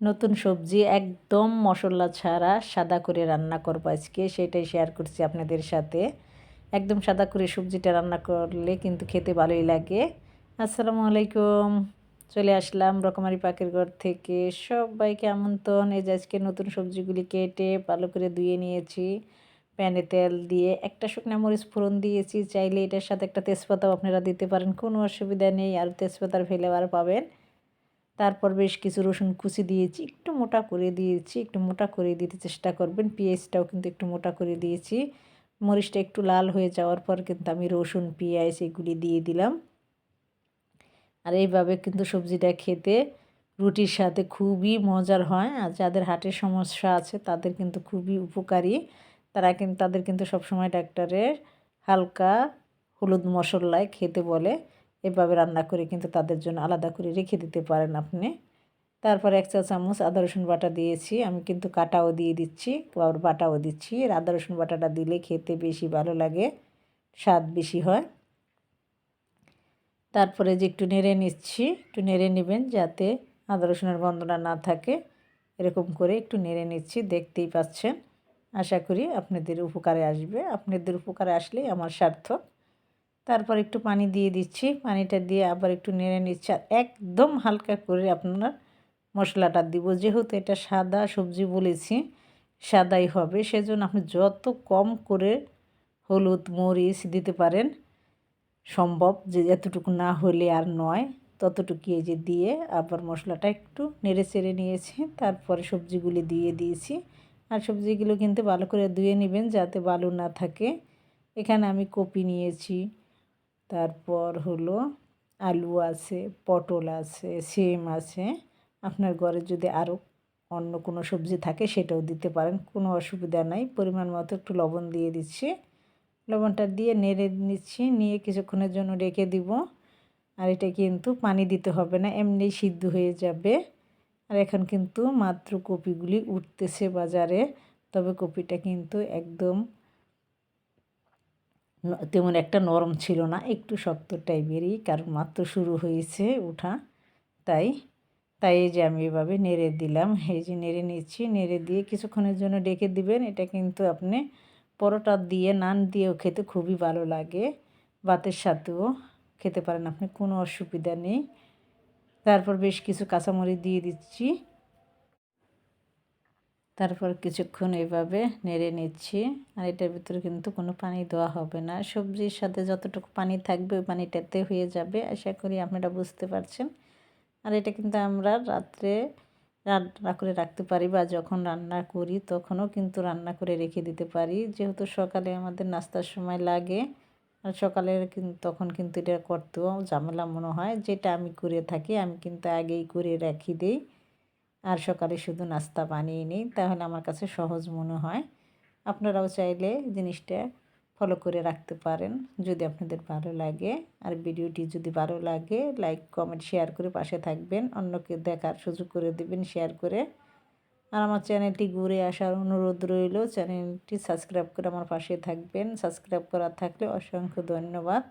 নতুন সবজি একদম মশলা ছাড়া সাদা করে রান্না করবো আজকে, সেটাই শেয়ার করছি আপনাদের সাথে। একদম সাদা করে সবজিটা রান্না করলে কিন্তু খেতে ভালোই লাগে। আসসালামু আলাইকুম, চলে আসলাম রকমারি পাকের ঘর থেকে। সবাইকে আমন্ত্রণ। এই যে আজকে নতুন সবজিগুলি কেটে ভালো করে ধুয়ে নিয়েছি। প্যানে তেল দিয়ে একটা শুকনো মরিচ ফোড়ন দিয়েছি। চাইলে এটার সাথে একটা তেজপাতাও আপনারা দিতে পারেন, কোনো অসুবিধা নেই। আর তেজপাতার ফ্লেভার পাবেন। তারপর বেশ কিছু রসুন কুচি দিয়েছি, একটু মোটা করে দিয়েছি, একটু মোটা করে দিতে চেষ্টা করবেন। পেঁয়াজটাও কিন্তু একটু মোটা করে দিয়েছি। মরিচটা একটু লাল হয়ে যাওয়ার পর কিন্তু আমি রসুন পেঁয়াজ এগুলি দিয়ে দিলাম। আর এইভাবে কিন্তু সবজিটা খেতে রুটির সাথে খুবই মজার হয়। আর যাদের হার্টের সমস্যা আছে তাদের কিন্তু খুবই উপকারী। তাদের কিন্তু সবসময় ডাক্তারের হালকা হলুদ মশলায় খেতে বলে। এভাবে রান্না করে কিন্তু তাদের জন্য আলাদা করে রেখে দিতে পারেন আপনি। তারপর 1 চা চামচ আদা রসুন বাটা দিয়েছি। আমি কিন্তু কাটাও দিয়ে দিচ্ছি, আবার বাটাও দিচ্ছি। আর আদা রসুন বাটাটা দিলে খেতে বেশি ভালো লাগে, স্বাদ বেশি হয়। তারপরে যে একটু নেড়ে নিচ্ছি, একটু নেড়ে নেবেন যাতে আদা রসুনের গন্ধটা না থাকে। এরকম করে একটু নেড়ে নিচ্ছি, দেখতেই পাচ্ছেন। আশা করি আপনাদের উপকারে আসবে। আপনাদের উপকারে আসলেই আমার সার্থক। তারপর একটু পানি দিয়ে দিচ্ছি, পানিটা দিয়ে আবার একটু নেড়ে নিচ্ছি। আর একদম হালকা করে আপনার মশলাটা দিব, যেহেতু এটা সাদা সবজি বলেছি, সাদাই হবে। সেজন্য আপনি যত কম করে হলুদ মরিচ দিতে পারেন সম্ভব, যে এতটুকু না হলে আর নয়, ততটুকু এই যে দিয়ে আবার মশলাটা একটু নেড়ে চেড়ে নিয়েছি। তারপরে সবজিগুলি দিয়ে দিয়েছি। আর সবজিগুলো কিন্তু ভালো করে ধুয়ে নেবেন যাতে বালু না থাকে। এখানে আমি কপি নিয়েছি, তারপর হলো আলু আছে, পটল আছে, সিম আছে। আপনার ঘরে যদি আরও অন্য কোনো সবজি থাকে সেটাও দিতে পারেন, কোনো অসুবিধা নাই। পরিমাণ মতো একটু লবণ দিয়ে দিচ্ছি। লবণটা দিয়ে নেড়ে নিচ্ছি, নিয়ে কিছুক্ষণের জন্য রেখে দিব। আর এটা কিন্তু পানি দিতে হবে না, এমনিই সিদ্ধ হয়ে যাবে। আর এখন কিন্তু মাত্র কপিগুলি উঠতেছে বাজারে, তবে কপিটা কিন্তু একদম তেমন একটা নরম ছিল না, একটু শক্ত টাইপেরই, কারণ মাত্র শুরু হয়েছে ওঠা। তাই তাই এই যে আমি এভাবে নেড়ে দিলাম, এই যে নেড়ে নিচ্ছি। নেড়ে দিয়ে কিছুক্ষণের জন্য ডেকে দিবেন। এটা কিন্তু আপনি পরোটা দিয়ে নান দিয়েও খেতে খুবই ভালো লাগে, ভাতের সাথেও খেতে পারেন আপনি, কোনো অসুবিধা নেই। তারপর বেশ কিছু কাঁচামরিচ দিয়ে দিচ্ছি। তারপর কিছুক্ষণ এভাবে নেড়ে নিচ্ছি। আর এটার ভিতরে কিন্তু কোনো পানি দেওয়া হবে না, সবজির সাথে যতটুকু পানি থাকবে ওই পানিটাতে হয়ে যাবে। আশা করি আপনারা বুঝতে পারছেন। আর এটা কিন্তু আমরা রাত্রে রান্না করে রাখতে পারি, বা যখন রান্না করি তখনও কিন্তু রান্না করে রেখে দিতে পারি, যেহেতু সকালে আমাদের নাস্তার সময় লাগে। আর সকালে তখন কিন্তু এটা করতেও ঝামেলা মনে হয়। যেটা আমি করে থাকি, আমি কিন্তু আগেই করে রেখে দিই, আর সকালে শুধু নাস্তা বানিয়ে নিই, তাহলে আমার কাছে সহজ মনে হয়। আপনারাও চাইলে জিনিসটা ফলো করে রাখতে পারেন যদি আপনাদের ভালো লাগে। আর ভিডিওটি যদি ভালো লাগে লাইক কমেন্ট শেয়ার করে পাশে থাকবেন, অন্যকে দেখার সুযোগ করে দেবেন শেয়ার করে। আর আমার চ্যানেলটি ঘুরে আসার অনুরোধ রইল, চ্যানেলটি সাবস্ক্রাইব করে আমার পাশে থাকবেন। সাবস্ক্রাইব করা থাকলে অসংখ্য ধন্যবাদ।